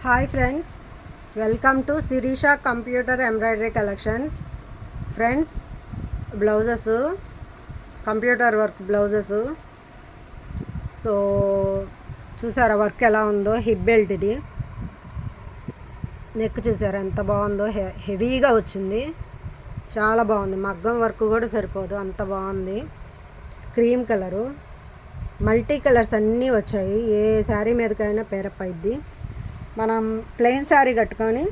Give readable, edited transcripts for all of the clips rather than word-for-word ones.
Hi friends, welcome to Sirisha computer embroidery collections. Friends, blouses, computer work blouses. So చూసారా work ఎలా ఉందో? Hip belt ఇది. Neck చూసారా ఎంత బాగుందో? హెవీగా వచ్చింది, చాలా బాగుంది. మగ్గం వర్క్ కూడా సరిపోదు, అంత బాగుంది. క్రీమ్ కలరు, మల్టీ కలర్స్ అన్నీ వచ్చాయి. ఏ శారీ మీదకైనా పేరప్ అయింది. మనం ప్లెయిన్ శారీ కట్టుకొని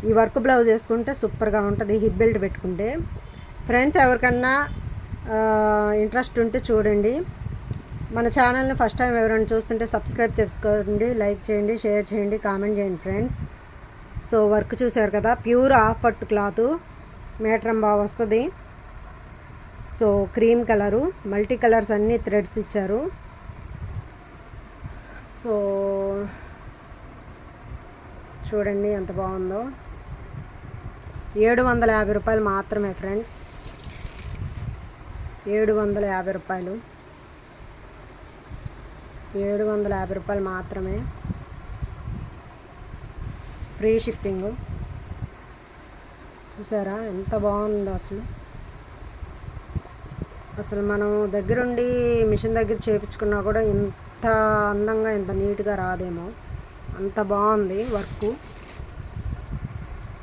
ఈ వర్క్ బ్లౌజ్ వేసుకుంటే సూపర్గా ఉంటుంది, హిప్ బెల్ట్ పెట్టుకుంటే. ఫ్రెండ్స్, ఎవరికన్నా ఇంట్రెస్ట్ ఉంటే చూడండి. మన ఛానల్ని ఫస్ట్ టైం ఎవరైనా చూస్తుంటే సబ్స్క్రైబ్ చేసుకోండి, లైక్ చేయండి, షేర్ చేయండి, కామెంట్ చేయండి ఫ్రెండ్స్. సో వర్క్ చూసారు కదా, ప్యూర్ హాఫ్ పట్టు క్లాత్, మీటర్ బాగా వస్తుంది. So cream colour, multi colours అన్నీ థ్రెడ్స్ ఇచ్చారు. సో చూడండి ఎంత బాగుందో. 750 రూపాయలు మాత్రమే ఫ్రెండ్స్, 750 రూపాయలు, 750 రూపాయలు మాత్రమే. Free shipping. చూసారా ఎంత బాగుందో? అసలు మనం దగ్గరుండి మిషన్ దగ్గర చేయించుకున్నా కూడా ఇంత అందంగా ఇంత నీట్గా రాదేమో, అంత బాగుంది వర్క్.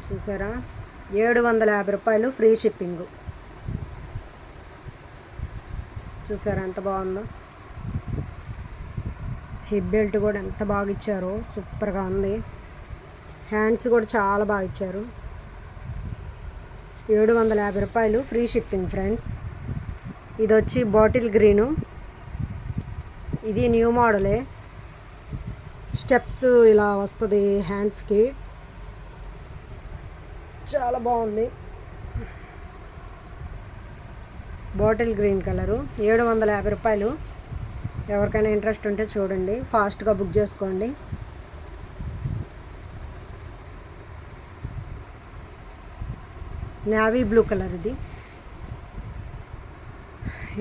చూసారా, 750 రూపాయలు ఫ్రీ షిప్పింగ్. చూసారా ఎంత బాగుందో? హిప్ బెల్ట్ కూడా ఎంత బాగా ఇచ్చారో, సూపర్గా ఉంది. హ్యాండ్స్ కూడా చాలా బాగా ఇచ్చారు. 750 రూపాయలు ఫ్రీ షిప్పింగ్ ఫ్రెండ్స్. ఇది వచ్చి బాటిల్ గ్రీను, ఇది న్యూ మోడలే. స్టెప్స్ ఇలా వస్తుంది హ్యాండ్స్కి, చాలా బాగుంది. బాటిల్ గ్రీన్ కలరు, 750 రూపాయలు. ఎవరికైనా ఇంట్రెస్ట్ ఉంటే చూడండి, ఫాస్ట్గా బుక్ చేసుకోండి. నేవీ బ్లూ కలర్ ఇది.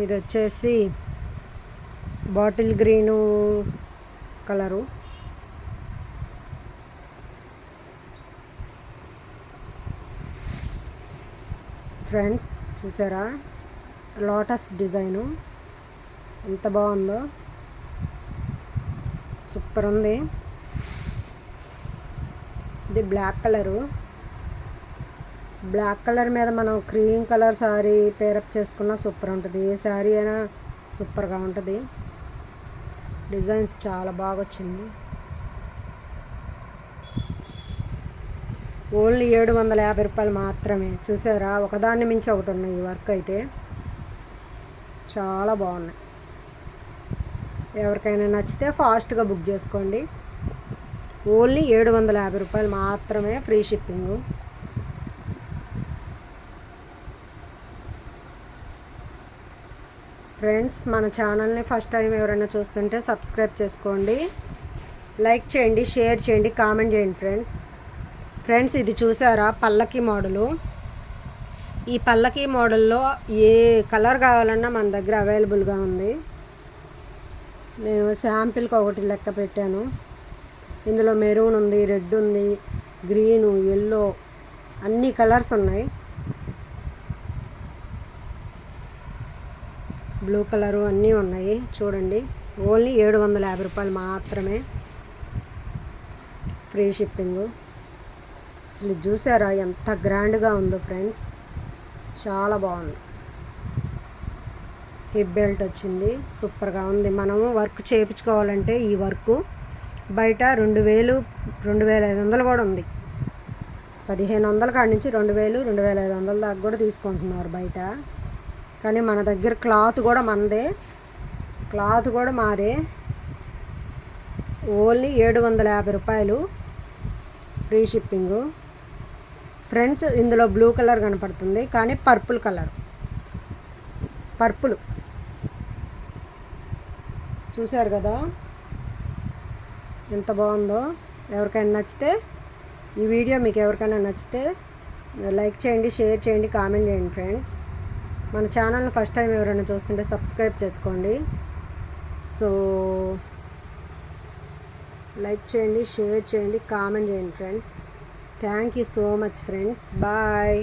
ఇది వచ్చేసి బాటిల్ గ్రీను కలరు. ఫ్రెండ్స్ చూసారా, లోటస్ డిజైను ఎంత బాగుందో, సూపర్ ఉంది. ఇది బ్లాక్ కలరు. బ్లాక్ కలర్ మీద మనం క్రీమ్ కలర్ శారీ పేరప్ చేసుకున్నా సూపర్ ఉంటుంది. ఏ శారీ అయినా సూపర్గా ఉంటుంది. డిజైన్స్ చాలా బాగా వచ్చింది. ఓన్లీ 750 రూపాయలు మాత్రమే. చూసారా, ఒకదాన్ని మించి ఒకటి ఉన్నాయి. ఈ వర్క్ అయితే చాలా బాగున్నాయి. ఎవరికైనా నచ్చితే ఫాస్ట్గా బుక్ చేసుకోండి. ఓన్లీ 750 రూపాయలు మాత్రమే ఫ్రీ షిప్పింగు. ఫ్రెండ్స్, మన ఛానల్ని ఫస్ట్ టైం ఎవరైనా చూస్తుంటే సబ్స్క్రైబ్ చేసుకోండి, లైక్ చేయండి, షేర్ చేయండి, కామెంట్ చేయండి ఫ్రెండ్స్. ఇది చూసారా పల్లకి మోడలు. ఈ పల్లకి మోడల్లో ఏ కలర్ కావాలన్నా మన దగ్గర అవైలబుల్గా ఉంది. నేను శాంపిల్కి ఒకటి లెక్క పెట్టాను. ఇందులో మెరూన్ ఉంది, రెడ్ ఉంది, గ్రీను, ఎల్లో, అన్ని కలర్స్ ఉన్నాయి. బ్లూ కలరు అన్నీ ఉన్నాయి. చూడండి, ఓన్లీ 750 రూపాయలు మాత్రమే ఫ్రీ షిప్పింగు. అసలు చూసారా ఎంత గ్రాండ్గా ఉందో ఫ్రెండ్స్, చాలా బాగుంది. హిప్ బెల్ట్ వచ్చింది, సూపర్గా ఉంది. మనము వర్క్ చేయించుకోవాలంటే ఈ వర్క్ బయట 2000, 2500 కూడా ఉంది. 1500 కాడి నుంచి 2000, 2500 దాకా కూడా తీసుకుంటున్నారు బయట. కానీ మన దగ్గర క్లాత్ కూడా మనదే, క్లాత్ కూడా మాదే. ఓన్లీ 750 రూపాయలు ఫ్రీ షిప్పింగు. ఫ్రెండ్స్, ఇందులో బ్లూ కలర్ కనపడుతుంది, కానీ పర్పుల్ కలర్, పర్పుల్. చూసారు కదా ఎంత బాగుందో? ఎవరికైనా నచ్చితే, ఈ వీడియో మీకు ఎవరికైనా నచ్చితే లైక్ చేయండి, షేర్ చేయండి, కామెంట్ చేయండి ఫ్రెండ్స్. మన ఛానల్ని ఫస్ట్ టైం ఎవరైనా చూస్తుంటే సబ్స్క్రైబ్ చేసుకోండి. సో లైక్ చేయండి, షేర్ చేయండి, కామెంట్ చేయండి friends. Thank you so much friends. Bye.